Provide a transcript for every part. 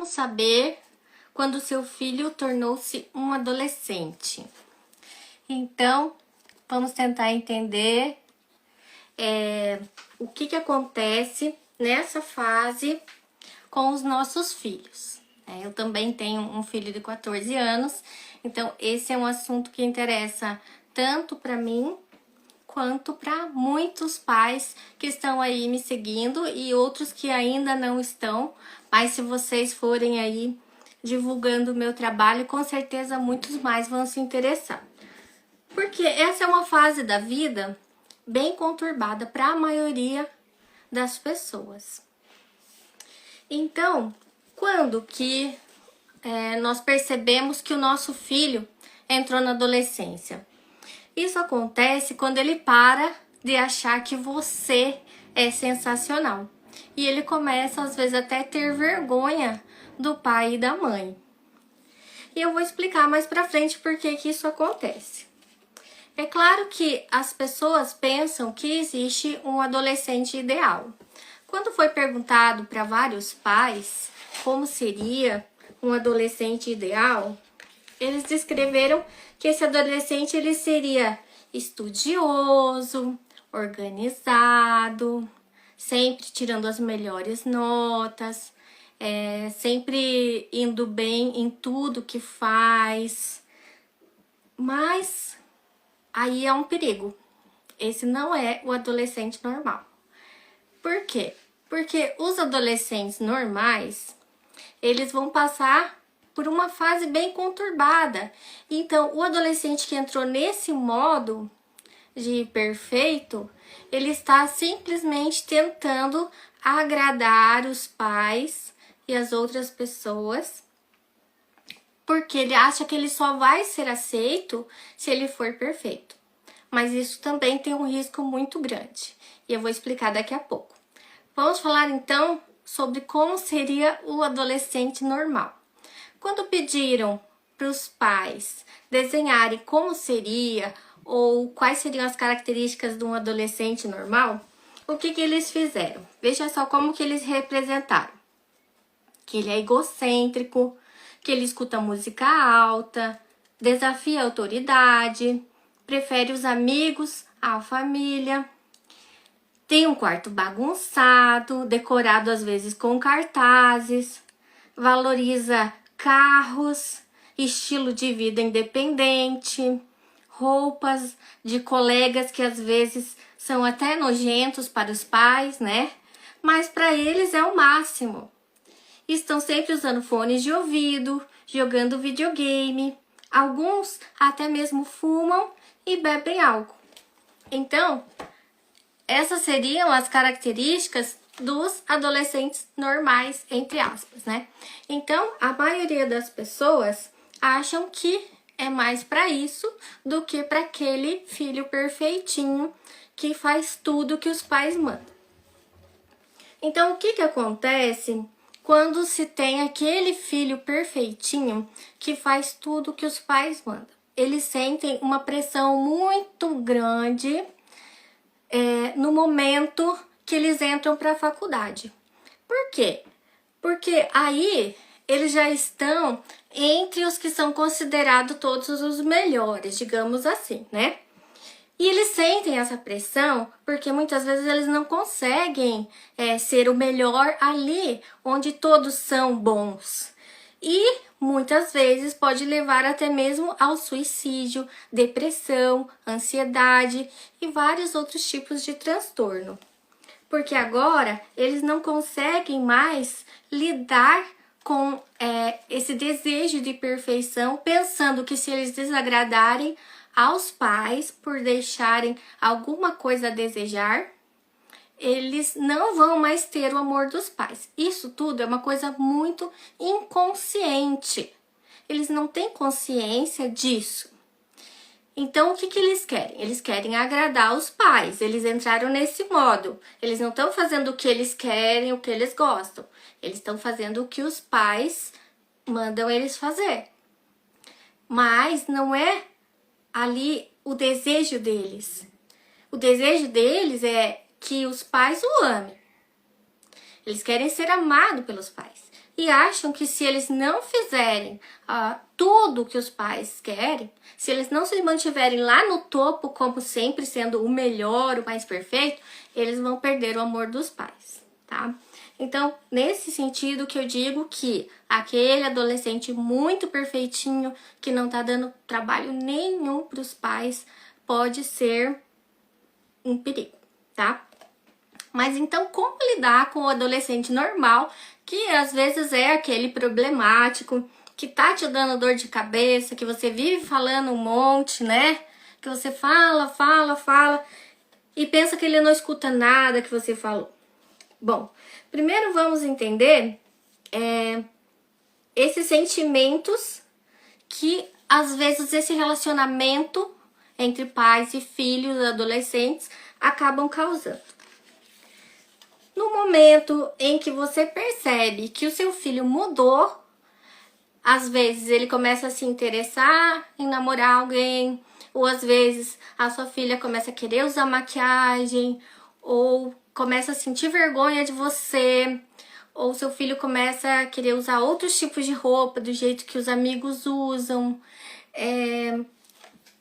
Saber quando seu filho tornou-se um adolescente. Então, vamos tentar entender o que acontece nessa fase com os nossos filhos. Eu também tenho um filho de 14 anos, então esse é um assunto que interessa tanto para mim quanto para muitos pais que estão aí me seguindo e outros que ainda não estão, mas se vocês forem aí divulgando o meu trabalho, com certeza muitos mais vão se interessar. Porque essa é uma fase da vida bem conturbada para a maioria das pessoas. Então, quando que nós percebemos que o nosso filho entrou na adolescência? Isso acontece quando ele para de achar que você é sensacional. E ele começa, às vezes, até ter vergonha do pai e da mãe. E eu vou explicar mais pra frente por que isso acontece. É claro que as pessoas pensam que existe um adolescente ideal. Quando foi perguntado para vários pais como seria um adolescente ideal, eles descreveram que esse adolescente ele seria estudioso, organizado, sempre tirando as melhores notas, sempre indo bem em tudo que faz. Mas aí é um perigo. Esse não é o adolescente normal. Por quê? Porque os adolescentes normais, eles vão passar por uma fase bem conturbada. Então, o adolescente que entrou nesse modo de perfeito, ele está simplesmente tentando agradar os pais e as outras pessoas, porque ele acha que ele só vai ser aceito se ele for perfeito. Mas isso também tem um risco muito grande, e eu vou explicar daqui a pouco. Vamos falar então sobre como seria o adolescente normal. Quando pediram para os pais desenharem como seria ou quais seriam as características de um adolescente normal, o que eles fizeram? Veja só como que eles representaram. Que ele é egocêntrico, que ele escuta música alta, desafia a autoridade, prefere os amigos à família, tem um quarto bagunçado, decorado às vezes com cartazes, valoriza carros, estilo de vida independente, roupas de colegas que às vezes são até nojentos para os pais, né? Mas para eles é o máximo. Estão sempre usando fones de ouvido, jogando videogame, alguns até mesmo fumam e bebem álcool. Então, essas seriam as características dos adolescentes normais, entre aspas, né? Então, a maioria das pessoas acham que é mais para isso do que para aquele filho perfeitinho que faz tudo que os pais mandam. Então, o que acontece quando se tem aquele filho perfeitinho que faz tudo que os pais mandam? Eles sentem uma pressão muito grande no momento que eles entram para a faculdade. Por quê? Porque aí eles já estão entre os que são considerados todos os melhores, digamos assim, né? E eles sentem essa pressão porque muitas vezes eles não conseguem ser o melhor ali onde todos são bons. E muitas vezes pode levar até mesmo ao suicídio, depressão, ansiedade e vários outros tipos de transtorno. Porque agora eles não conseguem mais lidar com esse desejo de perfeição, pensando que se eles desagradarem aos pais por deixarem alguma coisa a desejar, eles não vão mais ter o amor dos pais. Isso tudo é uma coisa muito inconsciente. Eles não têm consciência disso. Então, o que eles querem? Eles querem agradar os pais. Eles entraram nesse modo. Eles não estão fazendo o que eles querem, o que eles gostam. Eles estão fazendo o que os pais mandam eles fazer. Mas não é ali o desejo deles. O desejo deles é que os pais o amem. Eles querem ser amados pelos pais. e acham que se eles não fizerem tudo que os pais querem, se eles não se mantiverem lá no topo, como sempre sendo o melhor, o mais perfeito, eles vão perder o amor dos pais, tá? Então, nesse sentido que eu digo que aquele adolescente muito perfeitinho, que não tá dando trabalho nenhum pros pais, pode ser um perigo, tá? Mas então, como lidar com o adolescente normal, que às vezes é aquele problemático, que tá te dando dor de cabeça, que você vive falando um monte, né? Que você fala, e pensa que ele não escuta nada que você falou. Bom, primeiro vamos entender esses sentimentos que às vezes esse relacionamento entre pais e filhos, adolescentes, acabam causando. No momento em que você percebe que o seu filho mudou, às vezes ele começa a se interessar em namorar alguém, ou às vezes a sua filha começa a querer usar maquiagem, ou começa a sentir vergonha de você, ou seu filho começa a querer usar outros tipos de roupa do jeito que os amigos usam.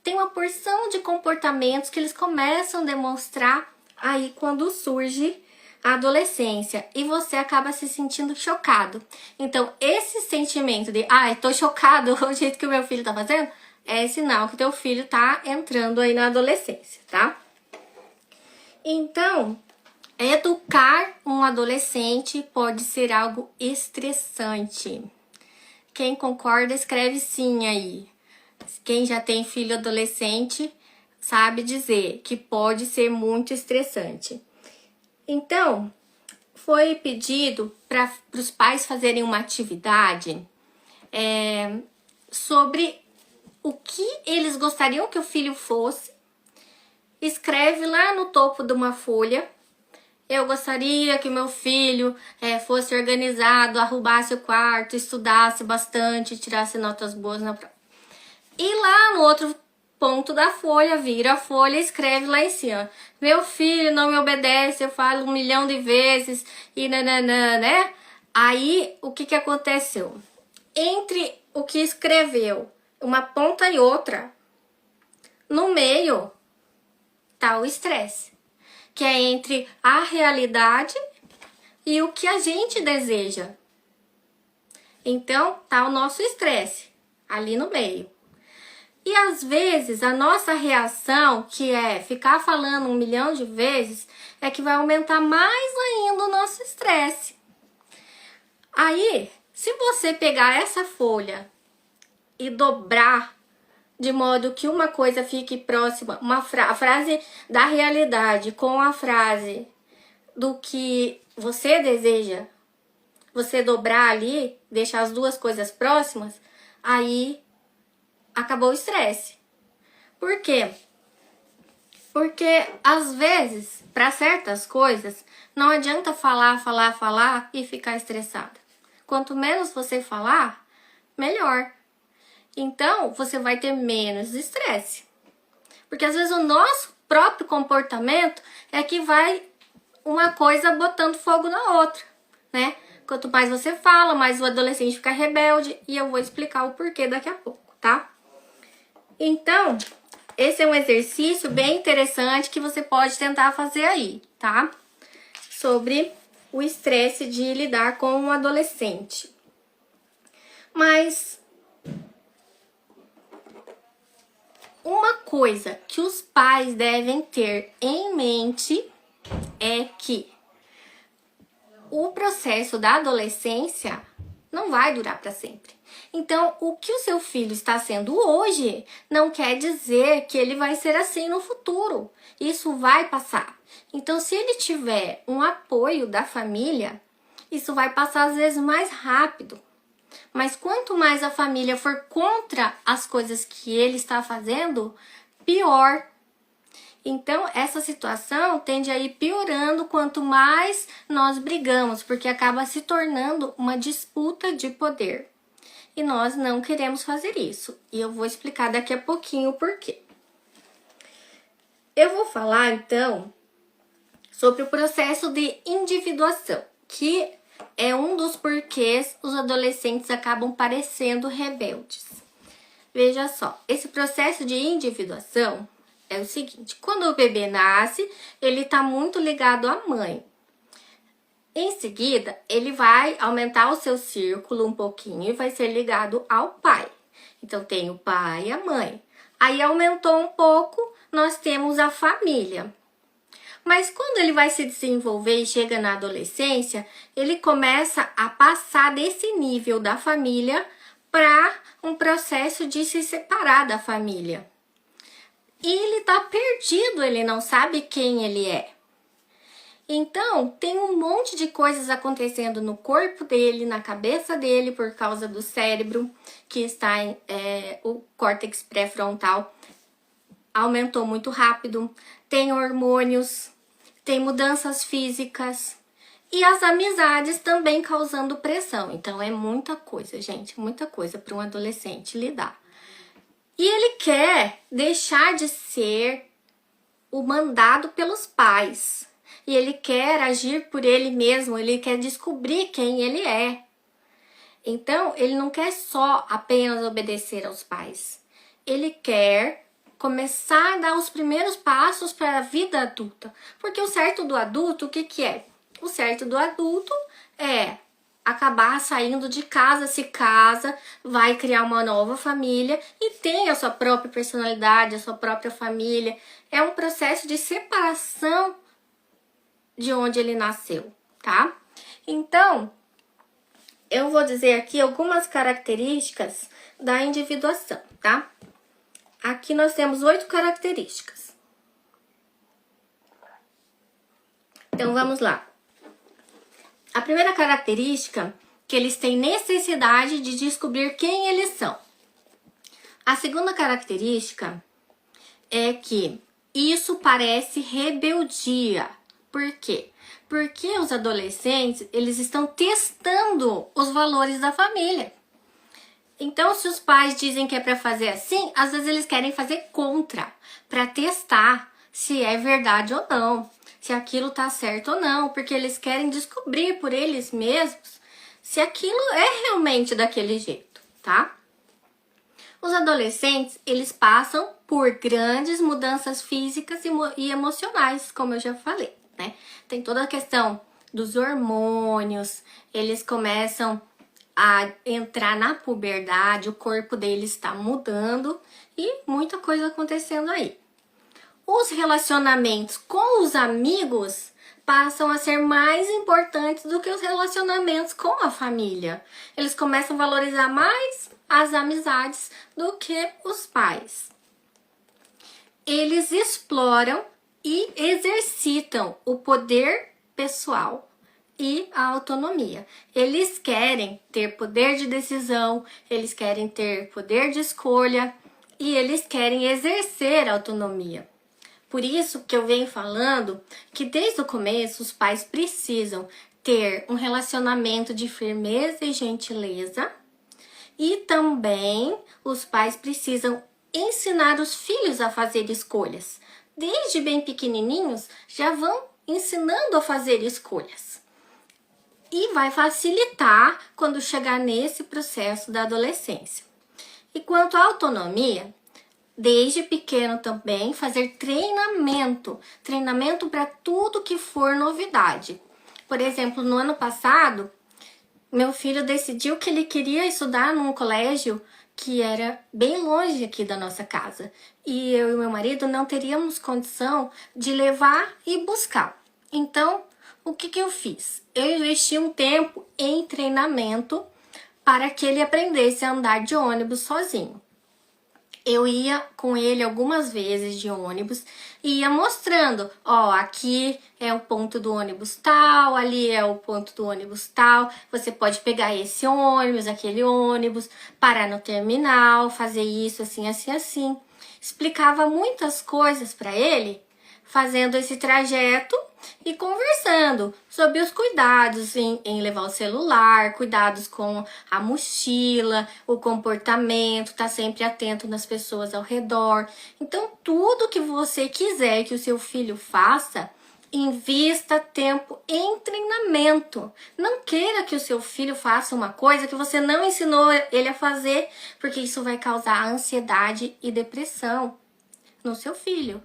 Tem uma porção de comportamentos que eles começam a demonstrar aí quando surge a adolescência e você acaba se sentindo chocado. Então, esse sentimento de, tô chocado com o jeito que o meu filho tá fazendo, é sinal que teu filho tá entrando aí na adolescência, tá? Então, educar um adolescente pode ser algo estressante. Quem concorda, escreve sim aí. Quem já tem filho adolescente sabe dizer que pode ser muito estressante. Então, foi pedido para os pais fazerem uma atividade sobre o que eles gostariam que o filho fosse. Escreve lá no topo de uma folha: eu gostaria que meu filho fosse organizado, arrumasse o quarto, estudasse bastante, tirasse notas boas na prova. E lá no outro ponto da folha, vira a folha e escreve lá em cima: meu filho não me obedece, eu falo 1 milhão de vezes e nananã, né? Aí, o que aconteceu? Entre o que escreveu, uma ponta e outra, no meio tá o estresse, que é entre a realidade e o que a gente deseja. Então, tá o nosso estresse ali no meio. E às vezes a nossa reação, que é ficar falando 1 milhão de vezes, é que vai aumentar mais ainda o nosso estresse. Aí, se você pegar essa folha e dobrar de modo que uma coisa fique próxima, a frase da realidade com a frase do que você deseja, você dobrar ali, deixar as duas coisas próximas, aí acabou o estresse. Por quê? Porque às vezes, para certas coisas, não adianta falar e ficar estressada. Quanto menos você falar, melhor. Então, você vai ter menos estresse. Porque às vezes o nosso próprio comportamento é que vai uma coisa botando fogo na outra, né? Quanto mais você fala, mais o adolescente fica rebelde, e eu vou explicar o porquê daqui a pouco, tá? Então, esse é um exercício bem interessante que você pode tentar fazer aí, tá? Sobre o estresse de lidar com um adolescente. Mas uma coisa que os pais devem ter em mente é que o processo da adolescência não vai durar para sempre. Então, o que o seu filho está sendo hoje não quer dizer que ele vai ser assim no futuro. Isso vai passar. Então, se ele tiver um apoio da família, isso vai passar às vezes mais rápido. Mas quanto mais a família for contra as coisas que ele está fazendo, pior. Então, essa situação tende a ir piorando quanto mais nós brigamos, porque acaba se tornando uma disputa de poder. E nós não queremos fazer isso. E eu vou explicar daqui a pouquinho o porquê. Eu vou falar, então, sobre o processo de individuação, que é um dos porquês os adolescentes acabam parecendo rebeldes. Veja só, esse processo de individuação é o seguinte: quando o bebê nasce, ele está muito ligado à mãe. Em seguida, ele vai aumentar o seu círculo um pouquinho e vai ser ligado ao pai. Então, tem o pai e a mãe. Aí, aumentou um pouco, nós temos a família. Mas quando ele vai se desenvolver e chega na adolescência, ele começa a passar desse nível da família para um processo de se separar da família. E ele está perdido, ele não sabe quem ele é. Então, tem um monte de coisas acontecendo no corpo dele, na cabeça dele, por causa do cérebro, que está em o córtex pré-frontal aumentou muito rápido, tem hormônios, tem mudanças físicas e as amizades também causando pressão. Então, é muita coisa, gente, muita coisa para um adolescente lidar. E ele quer deixar de ser o mandado pelos pais. E ele quer agir por ele mesmo, ele quer descobrir quem ele é. Então, ele não quer só apenas obedecer aos pais. Ele quer começar a dar os primeiros passos para a vida adulta. Porque o certo do adulto, o que é? O certo do adulto é acabar saindo de casa, se casa, vai criar uma nova família e tem a sua própria personalidade, a sua própria família. É um processo de separação de onde ele nasceu, tá? Então, eu vou dizer aqui algumas características da individuação, tá? Aqui nós temos 8 características. Então, vamos lá. A primeira característica, que eles têm necessidade de descobrir quem eles são. A segunda característica é que isso parece rebeldia. Por quê? Porque os adolescentes, eles estão testando os valores da família. Então, se os pais dizem que é para fazer assim, às vezes eles querem fazer contra, para testar se é verdade ou não, se aquilo tá certo ou não, porque eles querem descobrir por eles mesmos se aquilo é realmente daquele jeito, tá? Os adolescentes, eles passam por grandes mudanças físicas e emocionais, como eu já falei. Né? Tem toda a questão dos hormônios, eles começam a entrar na puberdade, o corpo deles está mudando e muita coisa acontecendo aí. Os relacionamentos com os amigos passam a ser mais importantes do que os relacionamentos com a família. Eles começam a valorizar mais as amizades do que os pais. Eles exploram e exercitam o poder pessoal e a autonomia. Eles querem ter poder de decisão, eles querem ter poder de escolha e eles querem exercer a autonomia. Por isso que eu venho falando que desde o começo os pais precisam ter um relacionamento de firmeza e gentileza e também os pais precisam ensinar os filhos a fazer escolhas. Desde bem pequenininhos, já vão ensinando a fazer escolhas. E vai facilitar quando chegar nesse processo da adolescência. E quanto à autonomia, desde pequeno também, fazer treinamento para tudo que for novidade. Por exemplo, no ano passado, meu filho decidiu que ele queria estudar num colégio que era bem longe aqui da nossa casa. E eu e meu marido não teríamos condição de levar e buscar. Então, o que eu fiz? Eu investi um tempo em treinamento para que ele aprendesse a andar de ônibus sozinho. Eu ia com ele algumas vezes de ônibus e ia mostrando, ó, aqui é o ponto do ônibus tal, ali é o ponto do ônibus tal, você pode pegar esse ônibus, aquele ônibus, parar no terminal, fazer isso, assim, assim, assim. Explicava muitas coisas para ele, fazendo esse trajeto e conversando sobre os cuidados em levar o celular, cuidados com a mochila, o comportamento, tá sempre atento nas pessoas ao redor. Então, tudo que você quiser que o seu filho faça, invista tempo em treinamento. Não queira que o seu filho faça uma coisa que você não ensinou ele a fazer, porque isso vai causar ansiedade e depressão no seu filho,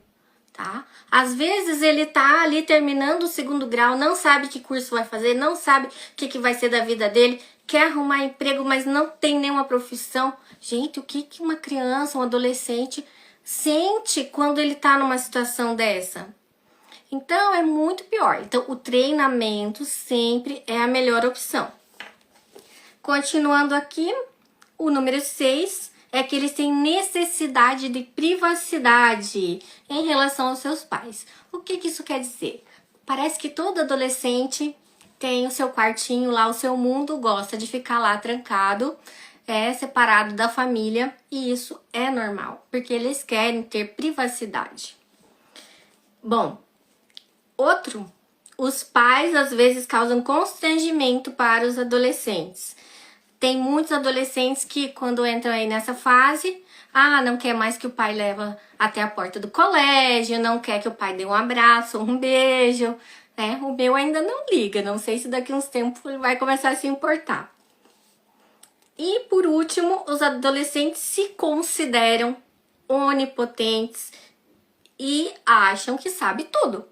tá? Às vezes ele tá ali terminando o 2º grau, não sabe que curso vai fazer, não sabe o que vai ser da vida dele, quer arrumar emprego, mas não tem nenhuma profissão. Gente, o que uma criança, um adolescente sente quando ele tá numa situação dessa? Então, é muito pior. Então, o treinamento sempre é a melhor opção. Continuando aqui, o número 6 é que eles têm necessidade de privacidade em relação aos seus pais. O que isso quer dizer? Parece que todo adolescente tem o seu quartinho lá, o seu mundo, gosta de ficar lá trancado, separado da família, e isso é normal, porque eles querem ter privacidade. Bom, os pais às vezes causam constrangimento para os adolescentes. Tem muitos adolescentes que quando entram aí nessa fase, não quer mais que o pai leva até a porta do colégio, não quer que o pai dê um abraço, um beijo, né? O meu ainda não liga, não sei se daqui a uns tempos ele vai começar a se importar. E por último, os adolescentes se consideram onipotentes e acham que sabe tudo.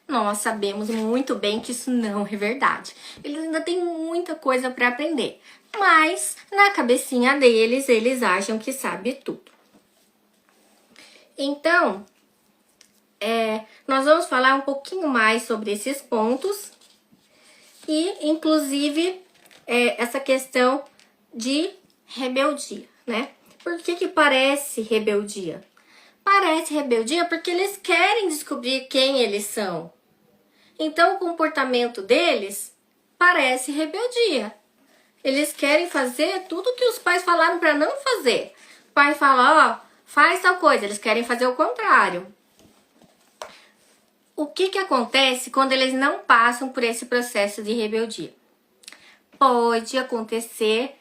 Nós sabemos muito bem que isso não é verdade. Eles ainda têm muita coisa para aprender. Mas, na cabecinha deles, eles acham que sabe tudo. Então, nós vamos falar um pouquinho mais sobre esses pontos. E, inclusive, essa questão de rebeldia, né? Por que parece rebeldia? Parece rebeldia porque eles querem descobrir quem eles são. Então, o comportamento deles parece rebeldia. Eles querem fazer tudo que os pais falaram para não fazer. O pai fala, faz tal coisa. Eles querem fazer o contrário. O que acontece quando eles não passam por esse processo de rebeldia? Pode acontecer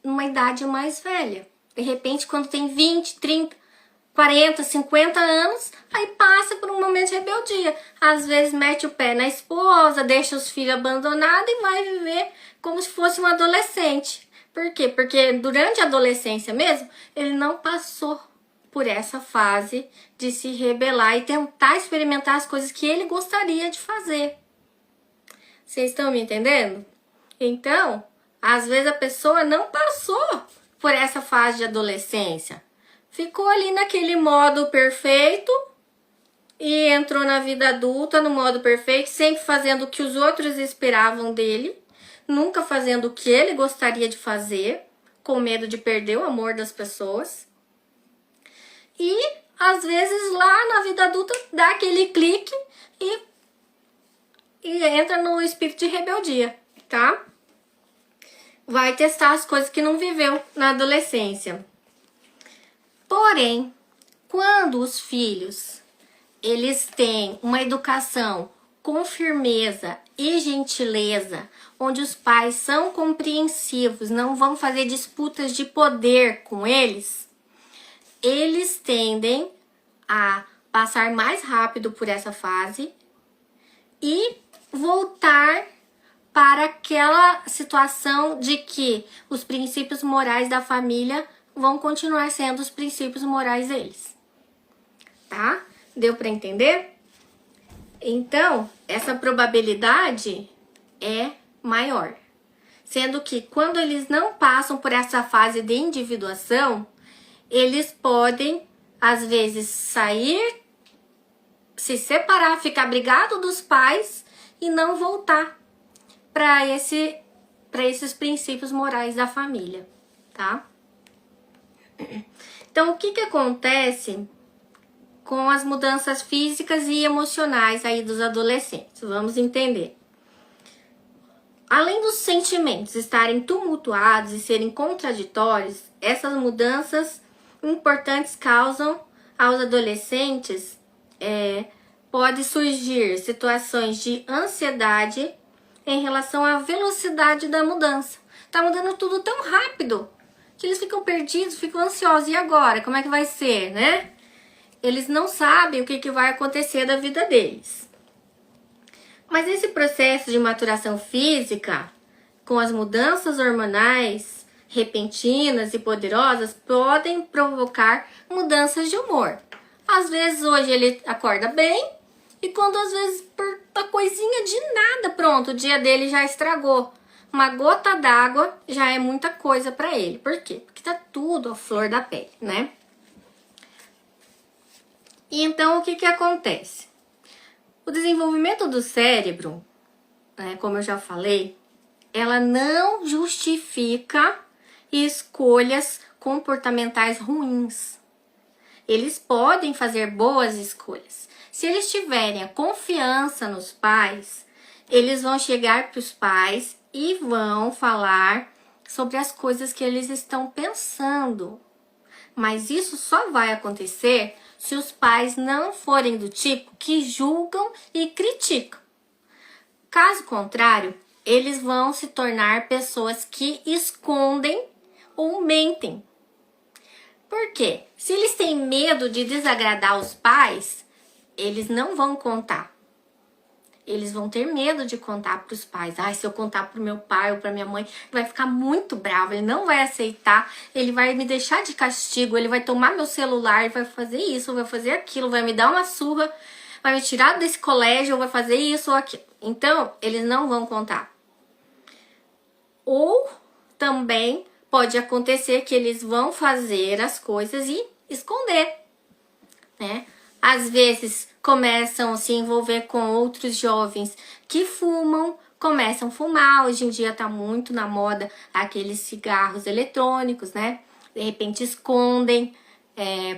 numa idade mais velha. De repente, quando tem 20, 30... 40, 50 anos, aí passa por um momento de rebeldia. Às vezes mete o pé na esposa, deixa os filhos abandonados e vai viver como se fosse um adolescente. Por quê? Porque durante a adolescência mesmo, ele não passou por essa fase de se rebelar e tentar experimentar as coisas que ele gostaria de fazer. Vocês estão me entendendo? Então, às vezes a pessoa não passou por essa fase de adolescência. Ficou ali naquele modo perfeito e entrou na vida adulta no modo perfeito, sempre fazendo o que os outros esperavam dele, nunca fazendo o que ele gostaria de fazer, com medo de perder o amor das pessoas. E, às vezes, lá na vida adulta, dá aquele clique e entra no espírito de rebeldia, tá? Vai testar as coisas que não viveu na adolescência. Porém, quando os filhos, eles têm uma educação com firmeza e gentileza, onde os pais são compreensivos, não vão fazer disputas de poder com eles, eles tendem a passar mais rápido por essa fase e voltar para aquela situação de que os princípios morais da família vão continuar sendo os princípios morais deles, tá? Deu para entender? Então, essa probabilidade é maior. Sendo que quando eles não passam por essa fase de individuação, eles podem, às vezes, sair, se separar, ficar brigado dos pais e não voltar para esses princípios morais da família, tá? Então, o que acontece com as mudanças físicas e emocionais aí dos adolescentes? Vamos entender. Além dos sentimentos estarem tumultuados e serem contraditórios, essas mudanças importantes causam aos adolescentes, pode surgir situações de ansiedade em relação à velocidade da mudança. Tá mudando tudo tão rápido que eles ficam perdidos, ficam ansiosos. E agora? Como é que vai ser, né? Eles não sabem o que vai acontecer da vida deles. Mas esse processo de maturação física, com as mudanças hormonais repentinas e poderosas, podem provocar mudanças de humor. Às vezes hoje ele acorda bem e quando às vezes por uma coisinha de nada, pronto, o dia dele já estragou. Uma gota d'água já é muita coisa para ele. Por quê? Porque tá tudo à flor da pele, né? E então o que que acontece? O desenvolvimento do cérebro, né, como eu já falei, ela não justifica escolhas comportamentais ruins. Eles podem fazer boas escolhas. Se eles tiverem a confiança nos pais, eles vão chegar para os pais e vão falar sobre as coisas que eles estão pensando. Mas isso só vai acontecer se os pais não forem do tipo que julgam e criticam. Caso contrário, eles vão se tornar pessoas que escondem ou mentem. Por quê? Se eles têm medo de desagradar os pais, eles não vão contar. Eles vão ter medo de contar para os pais. Ai, se eu contar para o meu pai ou para minha mãe, ele vai ficar muito bravo, ele não vai aceitar, ele vai me deixar de castigo, ele vai tomar meu celular, vai fazer isso, vai fazer aquilo, vai me dar uma surra, vai me tirar desse colégio, vai fazer isso ou aquilo. Então, eles não vão contar. Ou também pode acontecer que eles vão fazer as coisas e esconder, né? Às vezes começam a se envolver com outros jovens que fumam, começam a fumar. Hoje em dia tá muito na moda aqueles cigarros eletrônicos, né? De repente escondem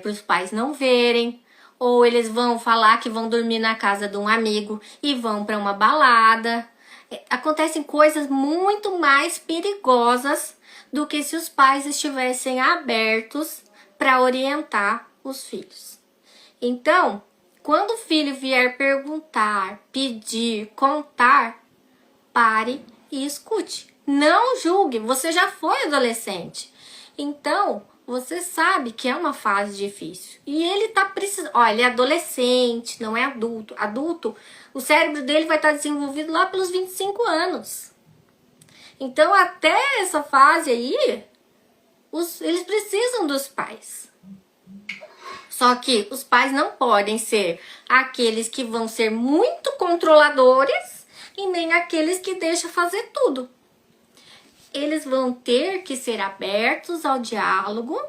para os pais não verem. Ou eles vão falar que vão dormir na casa de um amigo e vão para uma balada. Acontecem coisas muito mais perigosas do que se os pais estivessem abertos para orientar os filhos. Então, quando o filho vier perguntar, pedir, contar, pare e escute. Não julgue, você já foi adolescente. Então, você sabe que é uma fase difícil. E ele tá precisando... Olha, ele é adolescente, não é adulto. Adulto, o cérebro dele vai estar desenvolvido lá pelos 25 anos. Então, até essa fase aí, eles precisam dos pais. Só que os pais não podem ser aqueles que vão ser muito controladores e nem aqueles que deixam fazer tudo. Eles vão ter que ser abertos ao diálogo,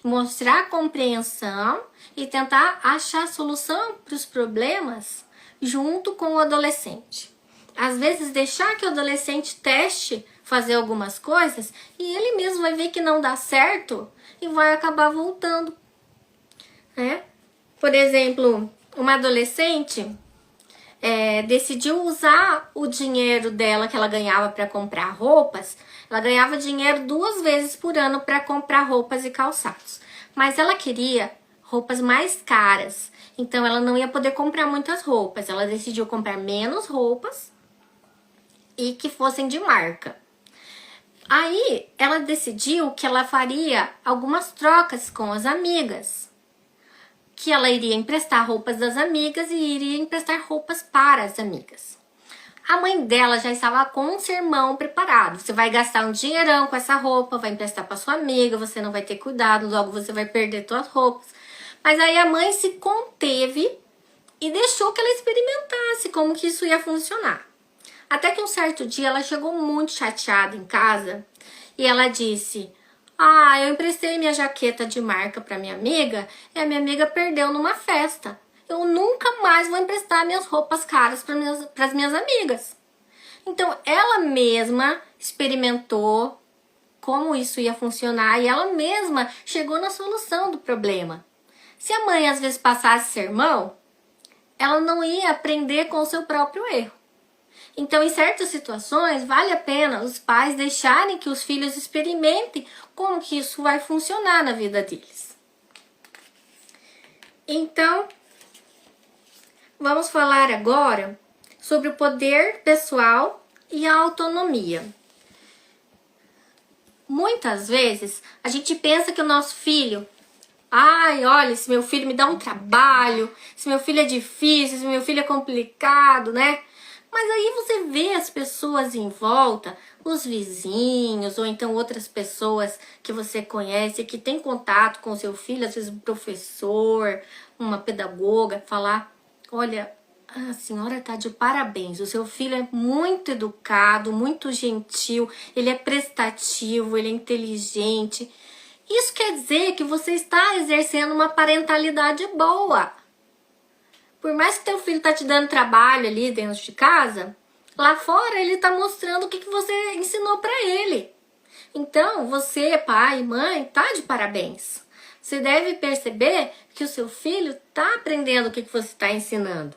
mostrar compreensão e tentar achar solução para os problemas junto com o adolescente. Às vezes deixar que o adolescente teste fazer algumas coisas e ele mesmo vai ver que não dá certo e vai acabar voltando. Por exemplo, uma adolescente decidiu usar o dinheiro dela que ela ganhava para comprar roupas. Ela ganhava dinheiro 2 vezes por ano para comprar roupas e calçados. Mas ela queria roupas mais caras. Então ela não ia poder comprar muitas roupas. Ela decidiu comprar menos roupas e que fossem de marca. Aí ela decidiu que ela faria algumas trocas com as amigas. Que ela iria emprestar roupas das amigas e iria emprestar roupas para as amigas. A mãe dela já estava com um sermão preparado. Você vai gastar um dinheirão com essa roupa, vai emprestar para sua amiga, você não vai ter cuidado, logo você vai perder suas roupas. Mas aí a mãe se conteve e deixou que ela experimentasse como que isso ia funcionar. Até que um certo dia ela chegou muito chateada em casa e ela disse: eu emprestei minha jaqueta de marca para minha amiga e a minha amiga perdeu numa festa. Eu nunca mais vou emprestar minhas roupas caras para as minhas amigas. Então, ela mesma experimentou como isso ia funcionar e ela mesma chegou na solução do problema. Se a mãe às vezes passasse sermão, ela não ia aprender com o seu próprio erro. Então, em certas situações, vale a pena os pais deixarem que os filhos experimentem como que isso vai funcionar na vida deles. Então, vamos falar agora sobre o poder pessoal e a autonomia. Muitas vezes, a gente pensa que o nosso filho... olha, se meu filho me dá um trabalho, se meu filho é difícil, se meu filho é complicado, né? Mas aí você vê as pessoas em volta, os vizinhos, ou então outras pessoas que você conhece, que tem contato com o seu filho, às vezes um professor, uma pedagoga, falar, olha, a senhora tá de parabéns, o seu filho é muito educado, muito gentil, ele é prestativo, ele é inteligente. Isso quer dizer que você está exercendo uma parentalidade boa. Por mais que teu filho tá te dando trabalho ali dentro de casa, lá fora ele tá mostrando o que você ensinou para ele. Então, você, pai, mãe, tá de parabéns. Você deve perceber que o seu filho tá aprendendo o que você está ensinando.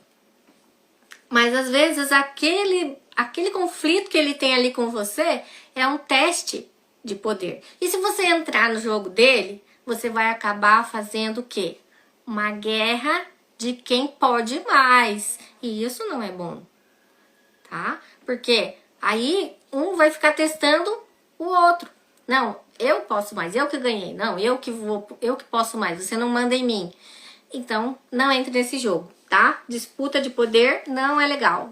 Mas às vezes aquele conflito que ele tem ali com você é um teste de poder. E se você entrar no jogo dele, você vai acabar fazendo o quê? Uma guerra de quem pode mais. E isso não é bom, tá? Porque aí um vai ficar testando o outro. Não, eu posso mais, eu que ganhei. Não, eu que posso mais, você não manda em mim. Então, não entre nesse jogo, tá? Disputa de poder não é legal.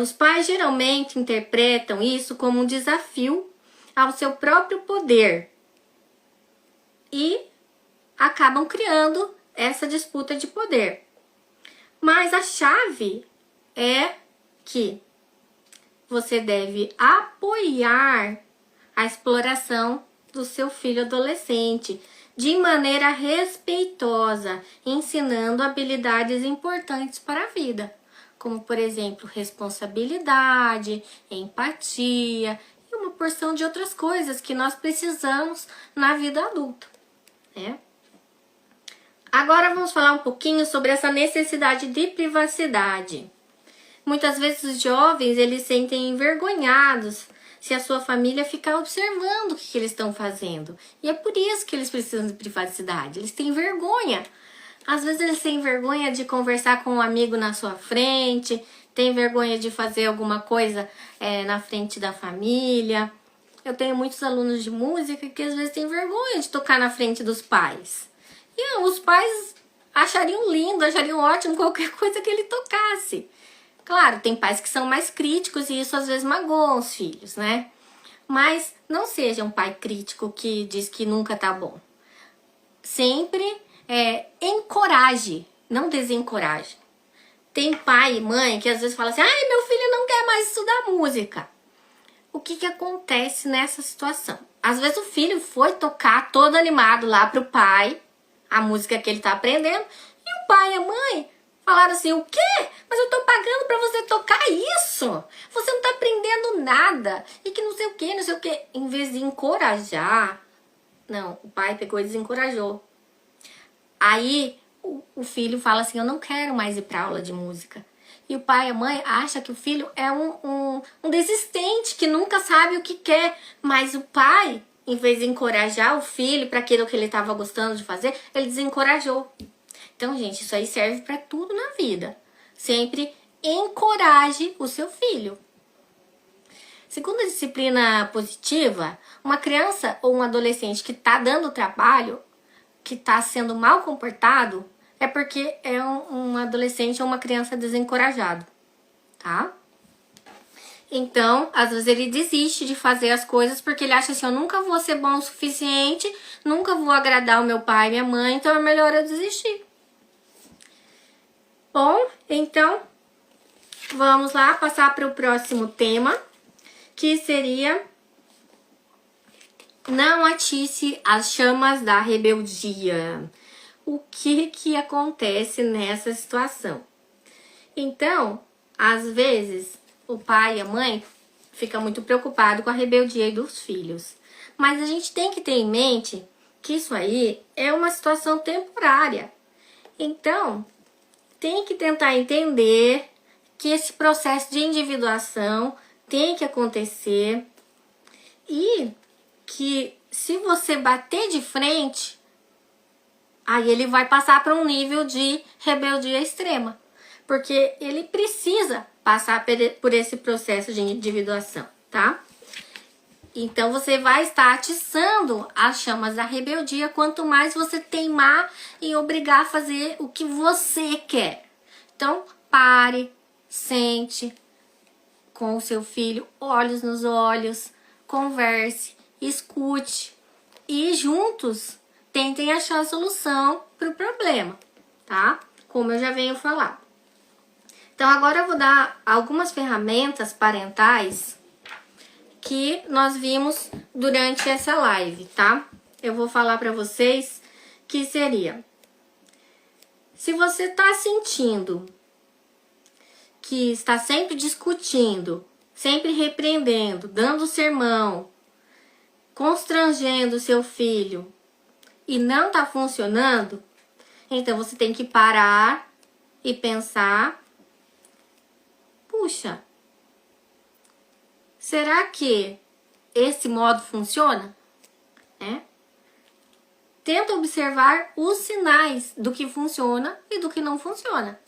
Os pais geralmente interpretam isso como um desafio ao seu próprio poder. E acabam criando essa disputa de poder. Mas a chave é que você deve apoiar a exploração do seu filho adolescente de maneira respeitosa, ensinando habilidades importantes para a vida, como, por exemplo, responsabilidade, empatia e uma porção de outras coisas que nós precisamos na vida adulta, né? Agora vamos falar um pouquinho sobre essa necessidade de privacidade. Muitas vezes os jovens, eles se sentem envergonhados se a sua família ficar observando o que eles estão fazendo. E é por isso que eles precisam de privacidade. Eles têm vergonha. Às vezes eles têm vergonha de conversar com um amigo na sua frente, têm vergonha de fazer alguma coisa na frente da família. Eu tenho muitos alunos de música que às vezes têm vergonha de tocar na frente dos pais. E os pais achariam lindo, achariam ótimo qualquer coisa que ele tocasse. Claro, tem pais que são mais críticos e isso às vezes magoa os filhos, né? Mas não seja um pai crítico que diz que nunca tá bom. Sempre encoraje, não desencoraje. Tem pai e mãe que às vezes fala assim, ai, meu filho não quer mais estudar música. O que acontece nessa situação? Às vezes o filho foi tocar todo animado lá pro pai, a música que ele tá aprendendo, e o pai e a mãe falaram assim, o quê? Mas eu tô pagando pra você tocar isso? Você não tá aprendendo nada. E que não sei o quê, não sei o quê. Em vez de encorajar, não, o pai pegou e desencorajou. Aí o filho fala assim, eu não quero mais ir pra aula de música. E o pai e a mãe acham que o filho é um desistente, que nunca sabe o que quer. Mas o pai, em vez de encorajar o filho para aquilo que ele estava gostando de fazer, ele desencorajou. Então, gente, isso aí serve para tudo na vida. Sempre encoraje o seu filho. Segundo a disciplina positiva, uma criança ou um adolescente que está dando trabalho, que está sendo mal comportado, é porque é um adolescente ou uma criança desencorajado, tá? Então, às vezes ele desiste de fazer as coisas porque ele acha assim, eu nunca vou ser bom o suficiente, nunca vou agradar o meu pai e minha mãe, então é melhor eu desistir. Bom, então, vamos lá passar para o próximo tema, que seria não atice as chamas da rebeldia. O que acontece nessa situação? Então, às vezes, o pai e a mãe ficam muito preocupados com a rebeldia dos filhos. Mas a gente tem que ter em mente que isso aí é uma situação temporária. Então, tem que tentar entender que esse processo de individuação tem que acontecer e que se você bater de frente, aí ele vai passar para um nível de rebeldia extrema, porque ele precisa passar por esse processo de individuação, tá? Então você vai estar atiçando as chamas da rebeldia quanto mais você teimar em obrigar a fazer o que você quer. Então, Pare, sente com o seu filho, olhos nos olhos, converse, escute e juntos tentem achar a solução para o problema, tá? Como eu já venho falar. Então agora eu vou dar algumas ferramentas parentais que nós vimos durante essa live, tá? Eu vou falar para vocês que seria: se você tá sentindo que está sempre discutindo, sempre repreendendo, dando sermão, constrangendo seu filho e não tá funcionando, então você tem que parar e pensar: puxa, será que esse modo funciona? Tenta observar os sinais do que funciona e do que não funciona.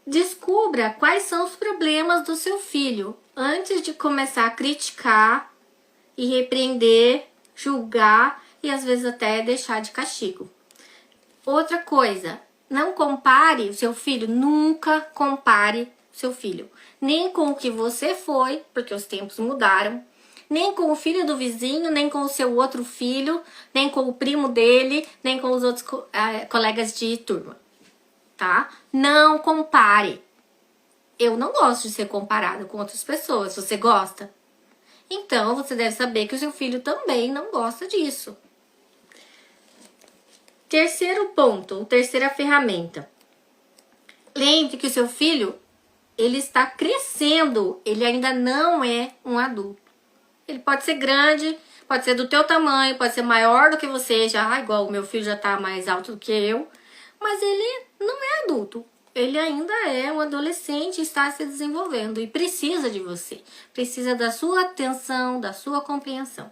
Descubra quais são os problemas do seu filho antes de começar a criticar e repreender, julgar e às vezes até deixar de castigo. Outra coisa, não compare o seu filho, nunca compare seu filho. Nem com o que você foi, porque os tempos mudaram, nem com o filho do vizinho, nem com o seu outro filho, nem com o primo dele, nem com os outros colegas de turma, tá? Não compare. Eu não gosto de ser comparada com outras pessoas. Você gosta? Então, você deve saber que o seu filho também não gosta disso. Terceiro ponto, terceira ferramenta. Lembre que o seu filho, ele está crescendo, ele ainda não é um adulto. Ele pode ser grande, pode ser do teu tamanho, pode ser maior do que você, já igual o meu filho já tá mais alto do que eu, mas ele não é adulto. Ele ainda é um adolescente e está se desenvolvendo e precisa de você. Precisa da sua atenção, da sua compreensão.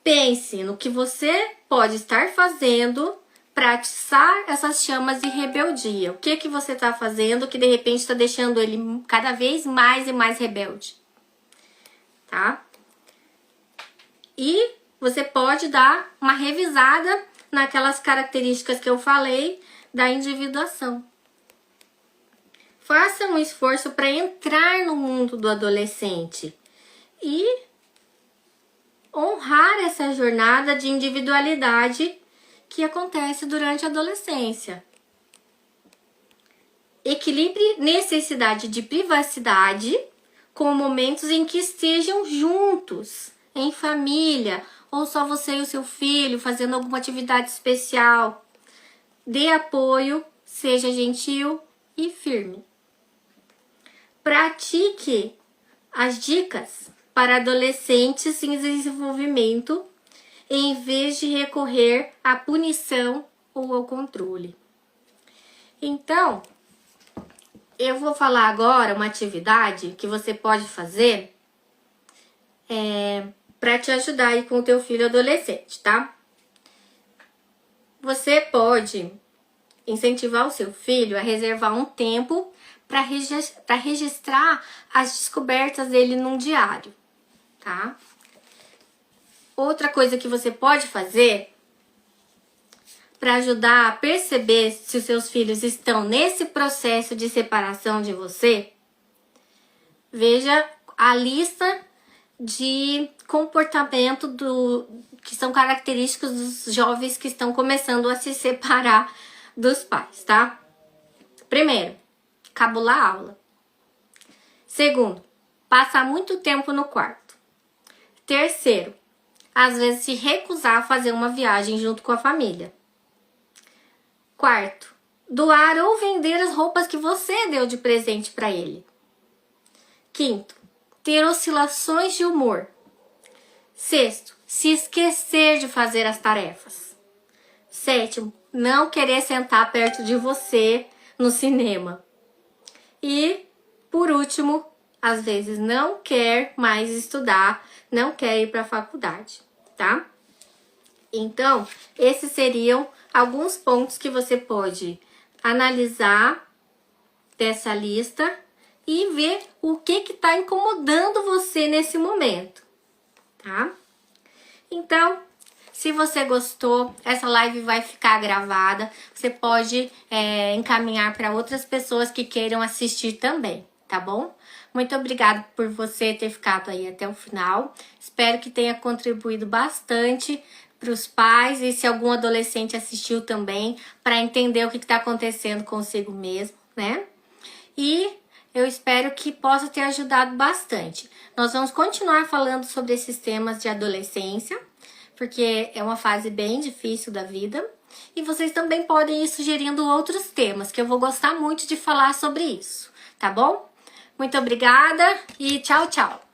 Pense no que você pode estar fazendo para atiçar essas chamas de rebeldia. O que você está fazendo que de repente está deixando ele cada vez mais e mais rebelde? Tá? E você pode dar uma revisada naquelas características que eu falei da individuação. Faça um esforço para entrar no mundo do adolescente e honrar essa jornada de individualidade que acontece durante a adolescência. Equilibre necessidade de privacidade com momentos em que estejam juntos, em família, ou só você e o seu filho fazendo alguma atividade especial. Dê apoio, seja gentil e firme. Pratique as dicas para adolescentes em desenvolvimento, em vez de recorrer à punição ou ao controle. Então, eu vou falar agora uma atividade que você pode fazer para te ajudar aí com o teu filho adolescente, tá? Você pode incentivar o seu filho a reservar um tempo para registrar as descobertas dele num diário, tá? Outra coisa que você pode fazer para ajudar a perceber se os seus filhos estão nesse processo de separação de você, veja a lista de comportamento que são característicos dos jovens que estão começando a se separar dos pais, tá? Primeiro, cabular a aula. Segundo, passar muito tempo no quarto. Terceiro, às vezes se recusar a fazer uma viagem junto com a família. Quarto, doar ou vender as roupas que você deu de presente para ele. Quinto, ter oscilações de humor. Sexto, se esquecer de fazer as tarefas. Sétimo, não querer sentar perto de você no cinema. E, por último, às vezes não quer mais estudar, não quer ir para a faculdade, tá? Então, esses seriam alguns pontos que você pode analisar dessa lista e ver o que está incomodando você nesse momento, tá? Então, Se você gostou, essa live vai ficar gravada. Você pode encaminhar para outras pessoas que queiram assistir também, tá bom? Muito obrigada por você ter ficado aí até o final. Espero que tenha contribuído bastante para os pais e se algum adolescente assistiu também, para entender o que está acontecendo consigo mesmo, né? E eu espero que possa ter ajudado bastante. Nós vamos continuar falando sobre esses temas de adolescência, porque é uma fase bem difícil da vida. E vocês também podem ir sugerindo outros temas, que eu vou gostar muito de falar sobre isso, tá bom? Muito obrigada e tchau, tchau!